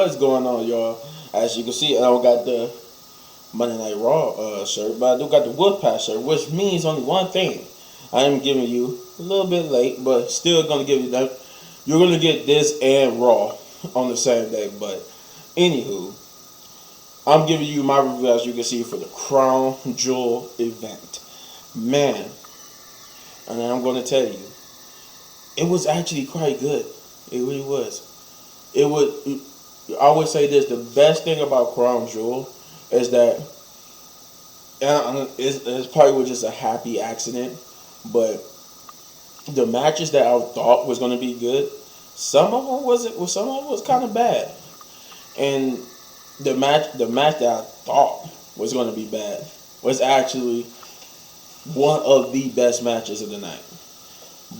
what's going on, y'all? As you can see, I don't got the Monday Night Raw shirt, but I do got the Wolfpack shirt, which means only one thing. I am giving you a little bit late, but still gonna give you that. You're gonna get this and Raw on the same day. But anywho, I'm giving you my review, as you can see, for the Crown Jewel event. Man, and I'm gonna tell you, it was actually quite good. It really was. It would. I would say this: the best thing about Crown Jewel is that it's probably just a happy accident, but the matches that I thought was going to be good, some of them was kind of bad, and the match that I thought was going to be bad was actually one of the best matches of the night.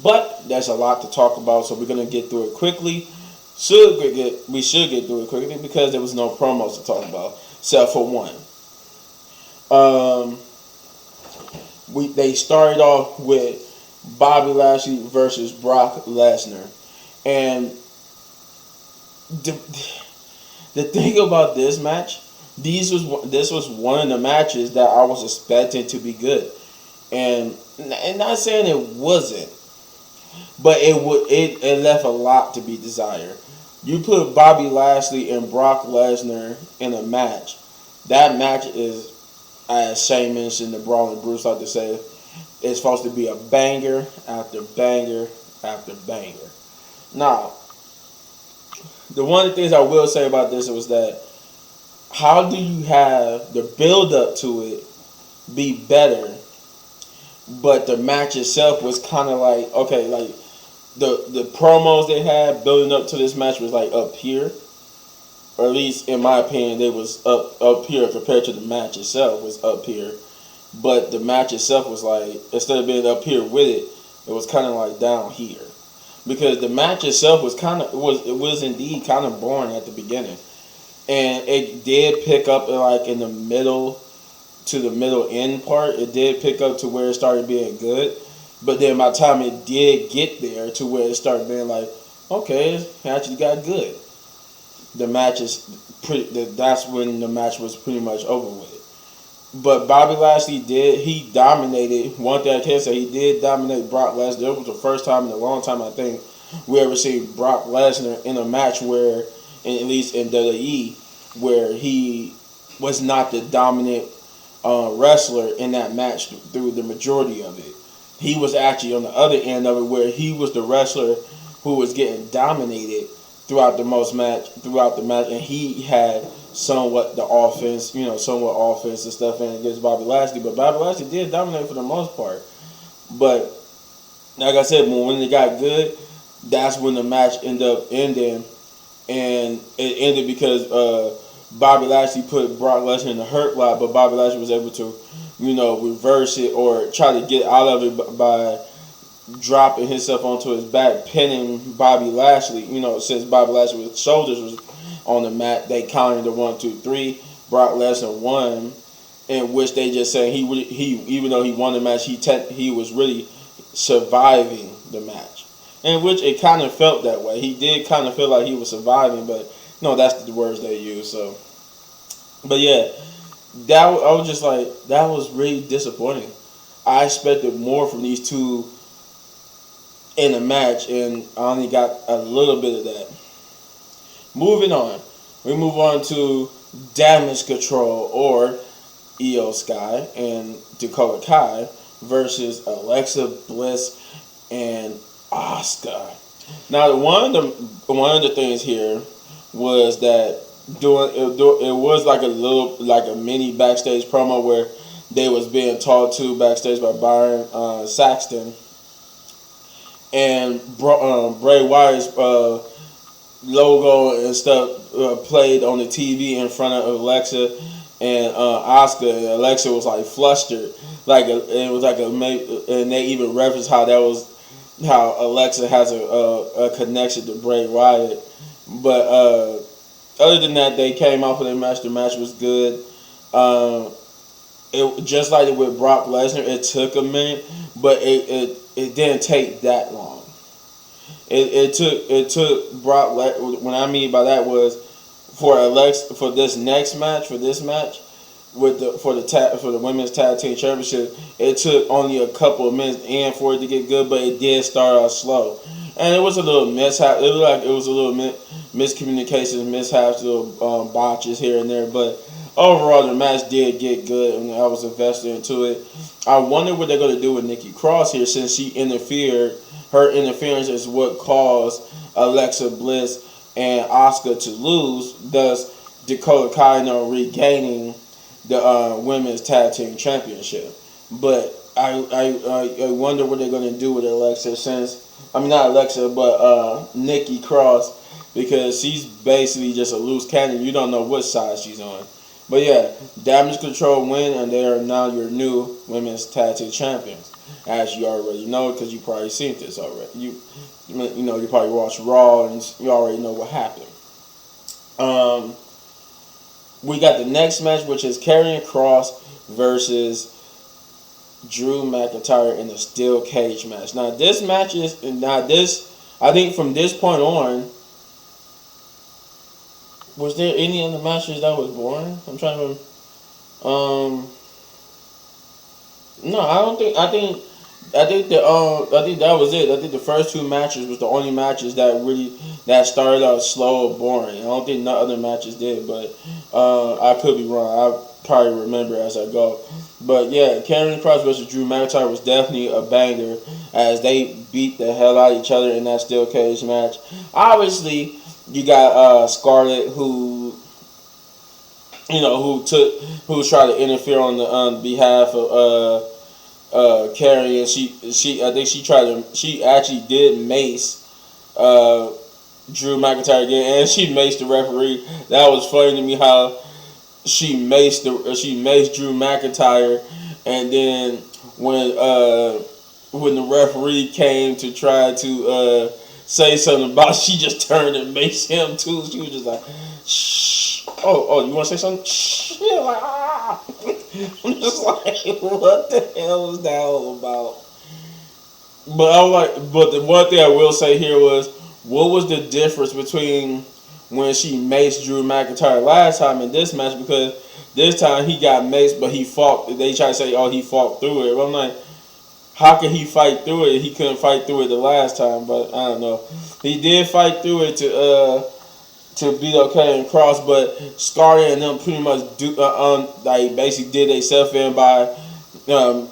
But there's a lot to talk about, so we're gonna get through it quickly. We should get through it quickly because there was no promos to talk about, except for one. They started off with Bobby Lashley versus Brock Lesnar, and the thing about this match, this was one of the matches that I was expecting to be good, and not saying it wasn't, but it left a lot to be desired. You put Bobby Lashley and Brock Lesnar in a match. That match is, as Sheamus and the Brawling Bruce like to say, it's supposed to be a banger after banger after banger. Now, one of the things I will say about this was that how do you have the build up to it be better, but the match itself was kind of like, okay, like the promos they had building up to this match was like up here, or at least in my opinion, they was up here compared to the match itself was up here, but the match itself was like, instead of being up here with it, it was kind of like down here, because the match itself was it was indeed kind of boring at the beginning, and it did pick up like in the middle to the middle end part. It did pick up to where it started being good. But then by the time it did get there to where it started being like, okay, it actually got good. That's when the match was pretty much over with. But Bobby Lashley he dominated. One thing I can say, he did dominate Brock Lesnar. It was the first time in a long time, I think, we ever seen Brock Lesnar in a match where, at least in WWE, where he was not the dominant wrestler in that match through the majority of it. He was actually on the other end of it, where he was the wrestler who was getting dominated throughout the match, and he had somewhat offense and stuff in against Bobby Lashley. But Bobby Lashley did dominate for the most part. But like I said, when it got good, that's when the match ended up ending, and it ended because Bobby Lashley put Brock Lesnar in the hurt lock, but Bobby Lashley was able to, reverse it or try to get out of it by dropping himself onto his back, pinning Bobby Lashley. Since Bobby Lashley's shoulders was on the mat, they counted the 1, 2, 3. Brock Lesnar won, in which they just saying he even though he won the match, he was really surviving the match, in which it kind of felt that way. He did kind of feel like he was surviving, but no, that's the words they use. So, but yeah. I was just like, that was really disappointing. I expected more from these two in a match, and I only got a little bit of that. Moving on. We move on to Damage Control, or Io Sky and Dakota Kai versus Alexa Bliss and Asuka. Now, one of the things here was that it was like a mini backstage promo where they was being talked to backstage by Byron Saxton, and Bray Wyatt's logo and stuff played on the TV in front of Alexa and Asuka, and Alexa was like flustered, like it was like and they even referenced how Alexa has a connection to Bray Wyatt, but other than that, they came out for their match. The match was good. It just like with Brock Lesnar, it took a minute, but it didn't take that long. It took Brock. What I mean by that was for this next match, for this match with for the women's tag team championship, it took only a couple of minutes and for it to get good, but it did start out slow, and it was a little mishap. It looked like it was a little miscommunications, mishaps, little botches here and there, but overall the match did get good, and I was invested into it. I wonder what they're going to do with Nikki Cross here, since she interfered. Her interference is what caused Alexa Bliss and Asuka to lose, thus Dakota Kai regaining the women's tag team championship. But I wonder what they're going to do with Alexa, not Alexa, but Nikki Cross, because she's basically just a loose cannon. You don't know what side she's on. But yeah, Damage Control win, and they are now your new women's tag team champions, as you already know, because you probably seen this already. You probably watched Raw and you already know what happened. We got the next match, which is Karrion Kross versus Drew McIntyre in a steel cage match. Now this match is I think from this point on, was there any other matches that was boring? I'm trying to remember. No, I don't think. I think that was it. I think the first two matches was the only matches that started out slow or boring. I don't think no other matches did, but I could be wrong. I'll probably remember as I go. But yeah, Karrion Kross versus Drew McIntyre was definitely a banger, as they beat the hell out of each other in that steel cage match. Obviously, you got Scarlett, who tried to interfere on behalf of Carrie, and I think she actually did mace Drew McIntyre again, and she maced the referee. That was funny to me how she maced Drew McIntyre, and then when the referee came to try to say something about, she just turned and maced him too. She was just like, shh. Oh, you want to say something? Shh. Yeah, like, ah. I'm just like, what the hell is that all about? But the one thing I will say here was, what was the difference between when she maced Drew McIntyre last time and this match? Because this time he got maced, but he fought. They try to say, he fought through it. But I'm like, how could he fight through it? He couldn't fight through it the last time, but I don't know. He did fight through it to beat up Karrion Kross, but Scarlett and them pretty much basically did themselves in by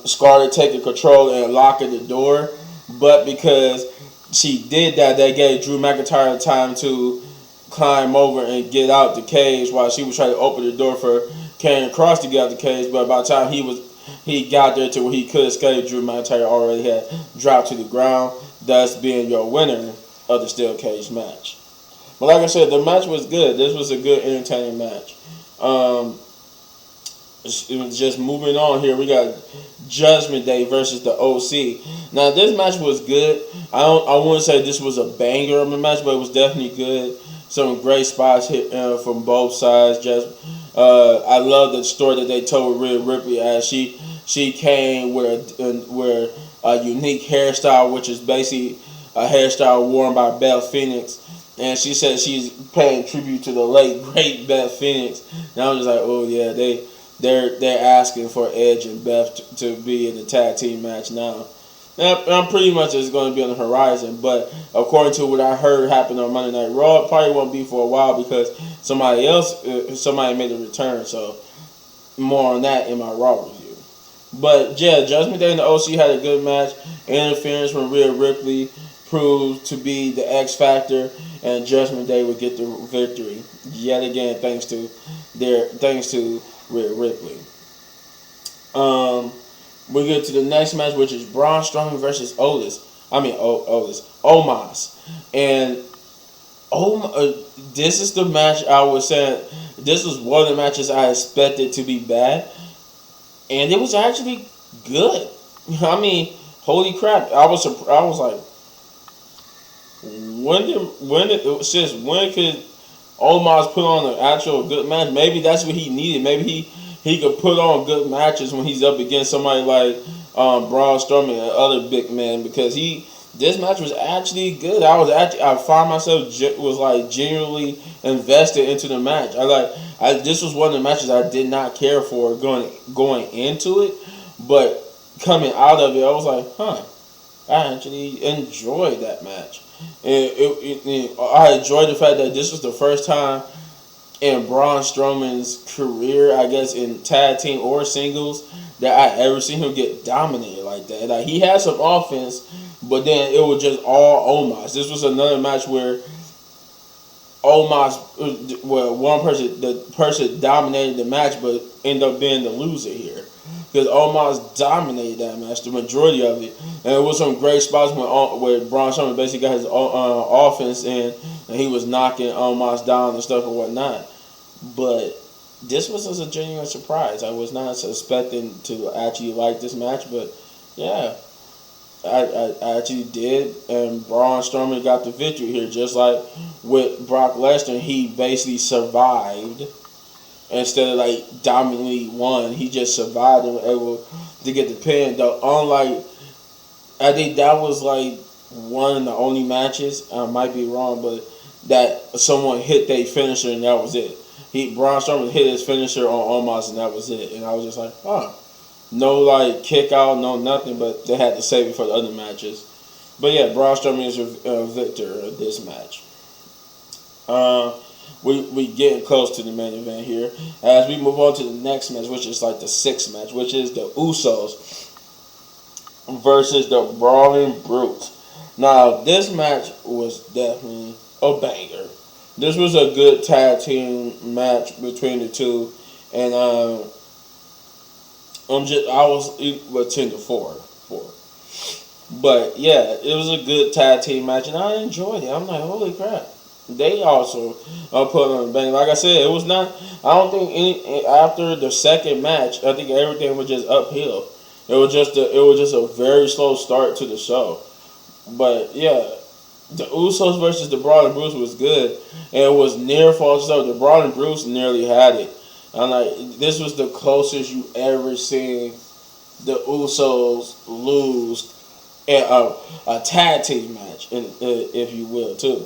Scarlett taking control and locking the door. But because she did that, they gave Drew McIntyre time to climb over and get out the cage while she was trying to open the door for Karrion Kross to get out the cage. But by the time he got there to where he could escape, Drew McIntyre already had dropped to the ground, thus being your winner of the steel cage match. But like I said, the match was good. This was a good, entertaining match. Just moving on here, we got Judgment Day versus the OC. Now this match was good. I wouldn't say this was a banger of a match, but it was definitely good. Some great spots hit from both sides. I love the story that they told with Rhea Ripley, as she came with a unique hairstyle, which is basically a hairstyle worn by Beth Phoenix. And she said she's paying tribute to the late great Beth Phoenix. And I was just like, oh yeah, they're asking for Edge and Beth to be in the tag team match now. And I'm pretty much it's going to be on the horizon. But according to what I heard happened on Monday Night Raw, it probably won't be for a while because somebody made a return. So more on that in my Raw review. But yeah, Judgment Day and the OC had a good match. Interference from Rhea Ripley proved to be the X factor, and Judgment Day would get the victory yet again thanks to Rhea Ripley. We get to the next match, which is Braun Strowman versus Omos. And this is the match I was saying. This was one of the matches I expected to be bad, and it was actually good. I mean, holy crap! I was like, when could Omos put on an actual good match? Maybe that's what he needed. Maybe he could put on good matches when he's up against somebody like Braun Strowman and other big men, because he This match was actually good. I found myself was like genuinely invested into the match. This was one of the matches I did not care for going into it, but coming out of it, I was like, huh, I actually enjoyed that match. I enjoyed the fact that this was the first time in Braun Strowman's career, I guess in tag team or singles, that I ever seen him get dominated like that. Like he had some offense, but then it was just all Omos. This was another match where Omos, well, the person dominated the match, but ended up being the loser here. Because Omos dominated that match, the majority of it. And it was some great spots where Braun Strowman basically got his offense in, and he was knocking Omos down and stuff and whatnot. But this was just a genuine surprise. I was not expecting to actually like this match, but yeah, I actually did, and Braun Strowman got the victory here. Just like with Brock Lesnar, he basically survived instead of like dominantly won. He just survived and was able to get the pin. Though, unlike, I think that was like one of the only matches, I might be wrong, but that someone hit their finisher and that was it. Braun Strowman hit his finisher on Omos and that was it. And I was just like, huh. No like kick out, no nothing, but they had to save it for the other matches. But yeah, Braun Strowman is a victor of this match. We getting close to the main event here. As we move on to the next match, which is like the sixth match, which is the Usos versus the Brawling Brutes. Now, this match was definitely a banger. This was a good tag team match between the two, and I was 10-4, but yeah, it was a good tag team match, and I enjoyed it. I'm like, holy crap! They also put on the bang. Like I said, it was not. I don't think after the second match, I think everything was just uphill. It was just a very slow start to the show, but yeah. The Usos versus the Brawling Brutes was good, and it was near false start. The Brawling Brutes nearly had it. I'm like, this was the closest you ever seen the Usos lose in a tag team match, if you will, too.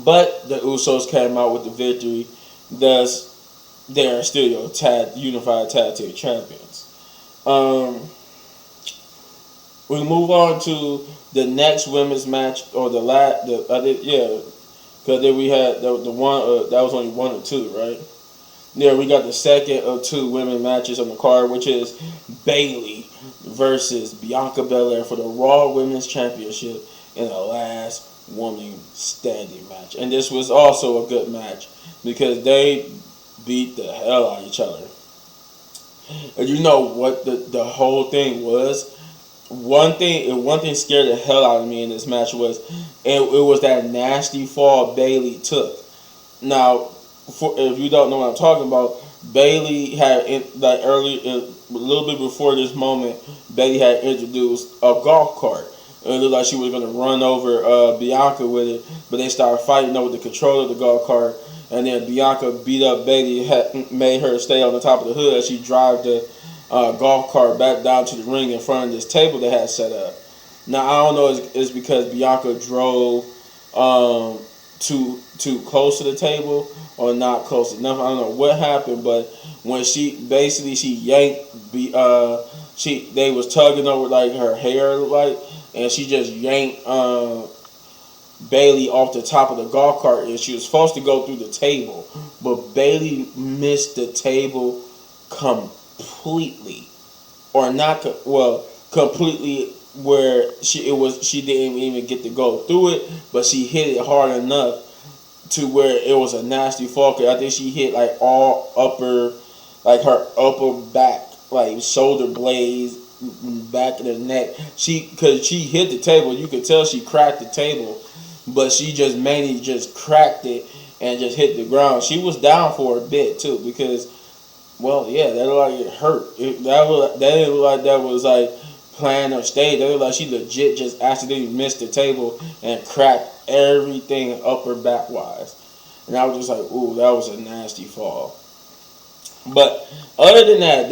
But the Usos came out with the victory, thus they are still your unified tag team champions. We move on to the next women's match, or because then we had the one that was only one or two, right? Yeah, we got the second of two women matches on the card, which is Bayley versus Bianca Belair for the Raw Women's Championship in the last woman standing match. And this was also a good match because they beat the hell out of each other. And you know what the whole thing was? One thing scared the hell out of me in this match was it was that nasty fall Bayley took. Now, if you don't know what I'm talking about, Bayley had a little bit before this moment, Bayley had introduced a golf cart. It looked like she was going to run over Bianca with it, but they started fighting over the control of the golf cart, and then Bianca beat up Bayley, made her stay on the top of the hood as she drive the golf cart back down to the ring in front of this table they had set up. Now, I don't know if it's because Bianca drove too close to the table or not close enough. I don't know what happened, but when she yanked, they was tugging over like her hair, like, and she just yanked Bayley off the top of the golf cart, and she was supposed to go through the table, but Bayley missed the table completely, or not completely, where she didn't even get to go through it, but she hit it hard enough to where it was a nasty fall. I think she hit like all upper, like her upper back, like shoulder blades, back of the neck. Because she hit the table, you could tell she cracked the table, but she just mainly just cracked it and just hit the ground. She was down for a bit too because, well, yeah, that looked like it hurt. That didn't look like that was like planned or staged. That looked like she legit just accidentally missed the table and cracked everything upper back wise. And I was just like, ooh, that was a nasty fall. But other than that,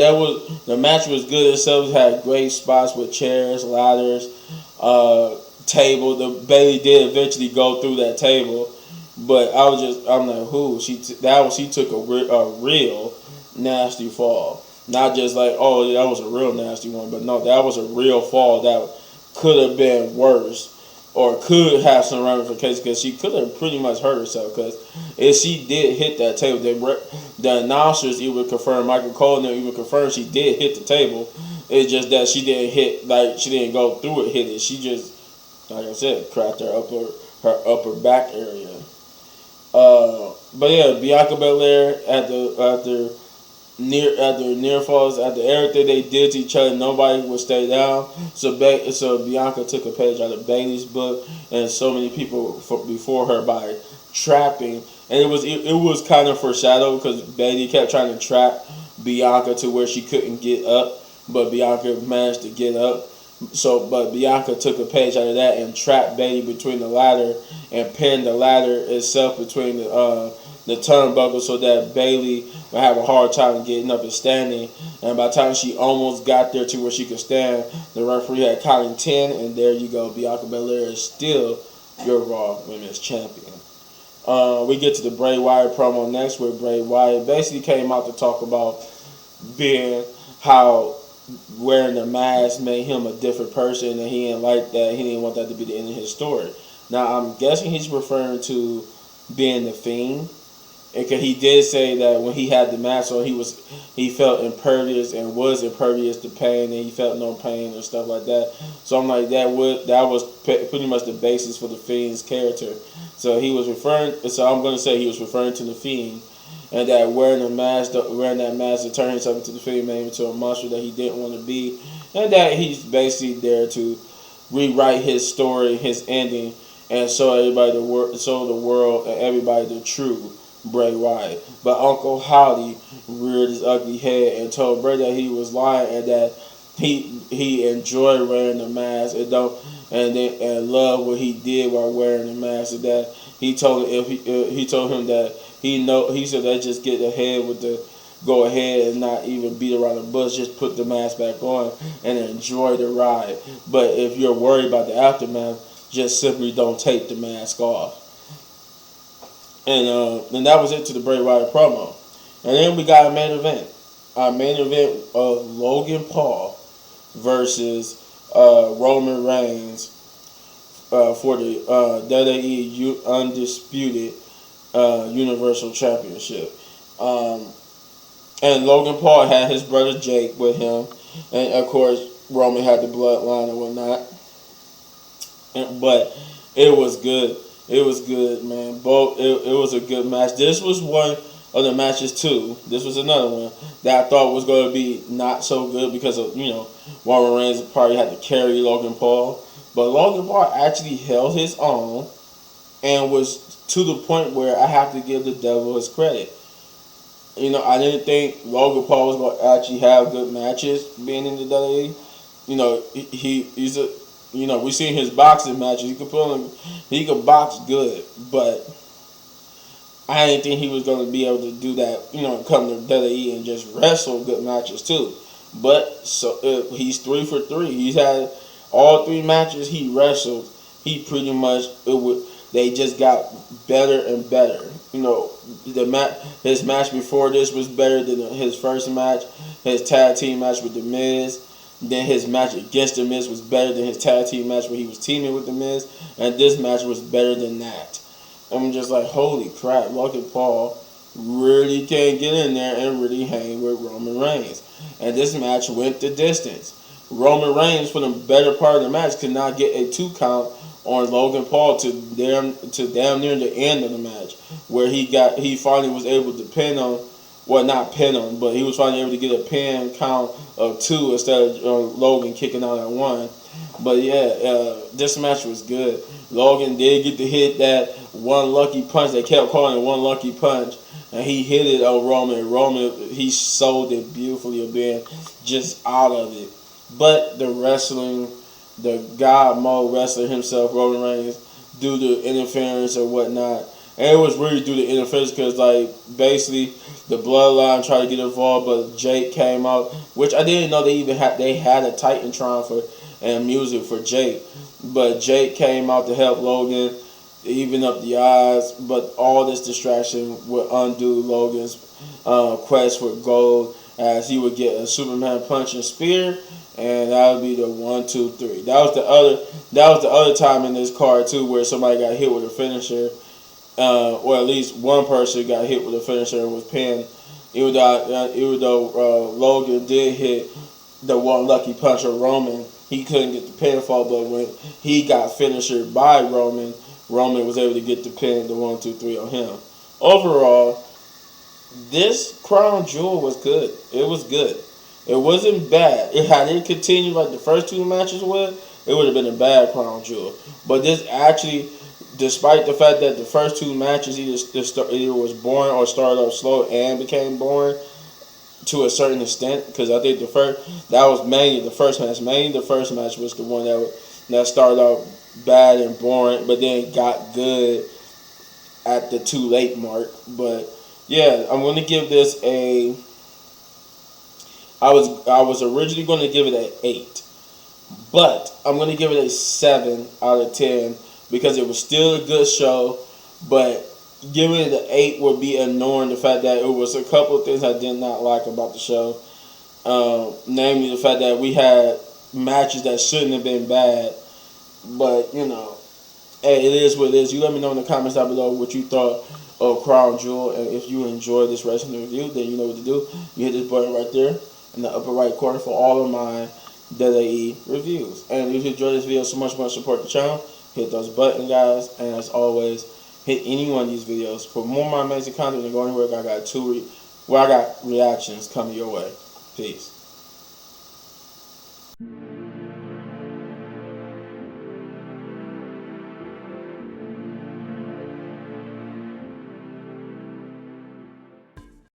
the match was good itself. It had great spots with chairs, ladders, table. The Bailey did eventually go through that table, but I'm like, who she took a real nasty fall. Not just like, oh, yeah, that was a real nasty one, but no, that was a real fall that could have been worse or could have some ramifications because she could have pretty much hurt herself. Because if she did hit that table, the announcers even confirmed, Michael Cole even confirmed she did hit the table. It's just that she didn't go through it, hit it. She just, like I said, cracked her upper back area. But yeah, Bianca Belair after near falls, after everything they did to each other, nobody would stay down. So Bianca took a page out of Bayley's book and so many people before her by trapping, and it was kind of foreshadowed because Bayley kept trying to trap Bianca to where she couldn't get up, but Bianca managed to get up. But Bianca took a page out of that and trapped Bayley between the ladder and pinned the ladder itself between the turnbuckle so that Bayley would have a hard time getting up and standing. And by the time she almost got there to where she could stand, the referee had counting 10, and there you go. Bianca Belair is still your Raw Women's Champion. We get to the Bray Wyatt promo next, where Bray Wyatt basically came out to talk about being how wearing the mask made him a different person, and he didn't like that. He didn't want that to be the end of his story. Now, I'm guessing he's referring to being the Fiend. Because he did say that when he had the mask on, he felt impervious and was impervious to pain, and he felt no pain or stuff like that. So I'm like, that was pretty much the basis for the Fiend's character. So I'm going to say he was referring to the Fiend, and that wearing that mask to turn himself into the Fiend made him into a monster that he didn't want to be, and that he's basically there to rewrite his story, his ending, and show the world and everybody the true Bray Wyatt. But Uncle Howdy reared his ugly head and told Bray that he was lying and that he enjoyed wearing the mask and loved what he did while wearing the mask. And that he told him that he said that just go ahead and not even beat around the bush, just put the mask back on and enjoy the ride. But if you're worried about the aftermath, just simply don't take the mask off. And that was it to the Bray Wyatt promo. And then we got a main event. Our main event of Logan Paul versus Roman Reigns for the WWE Undisputed Universal Championship. And Logan Paul had his brother Jake with him. And, of course, Roman had the bloodline and whatnot. But it was good. It was good, man. It was a good match. This was one of the matches too. This was another one that I thought was going to be not so good because of Roman Reigns probably had to carry Logan Paul, but Logan Paul actually held his own and was to the point where I have to give the devil his credit. I didn't think Logan Paul was going to actually have good matches being in the WWE. He's a we seen his boxing matches. He could box good, but I didn't think he was going to be able to do that. Come to WWE and just wrestle good matches too. But he's 3 for 3. He's had all 3 matches he wrestled. He pretty much they just got better and better. His match before this was better than his first match. His tag team match with The Miz. Then his match against The Miz was better than his tag team match where he was teaming with The Miz. And this match was better than that. I'm just like, holy crap, Logan Paul really can get in there and really hang with Roman Reigns. And this match went the distance. Roman Reigns, for the better part of the match, could not get a 2 count on Logan Paul to damn near the end of the match, where he finally was able to not pin him, but he was finally able to get a pin count of 2 instead of Logan kicking out at 1. But yeah, this match was good. Logan did get to hit that one lucky punch. They kept calling it one lucky punch, and he hit it on Roman. Roman, he sold it beautifully, of being just out of it. But the God mode wrestler himself, Roman Reigns, due to interference or whatnot, And it was really due to interference because, like, basically the Bloodline tried to get involved, but Jake came out, which I didn't know they had a Titantron for and music for Jake, but Jake came out to help Logan even up the odds. But all this distraction would undo Logan's quest for gold, as he would get a Superman punch and spear, and that would be the 1, 2, 3. That was the other time in this card too, where somebody got hit with a finisher. Or at least one person got hit with a finisher and was pinned. Even though Logan did hit the one lucky punch of Roman, he couldn't get the pinfall. But when he got finisher by Roman, Roman was able to get the pin, the 1, 2, 3 on him. Overall, this crown jewel was good. It was good. It wasn't bad. Had it continued like the first two matches would, it would have been a bad crown jewel. But this actually, despite the fact that the first two matches either was boring or started off slow and became boring to a certain extent, because I think that was mainly the first match. Mainly the first match was the one that started out bad and boring, but then got good at the too late mark. But yeah, I'm going to give this a. I was originally going to give it an 8, but I'm going to give it a 7 out of 10 because it was still a good show. But giving it an 8 would be ignoring the fact that it was a couple of things I did not like about the show. Namely, the fact that we had matches that shouldn't have been bad. But, you know, hey, it is what it is. You let me know in the comments down below what you thought of Crown Jewel. And if you enjoyed this wrestling review, then you know what to do. You hit this button right there in the upper right corner for all of my WWE reviews. And if you enjoyed this video so much, support the channel. Hit those buttons, guys. And as always, hit any one of these videos. For more of my amazing content, and go anywhere. I got reactions coming your way. Peace.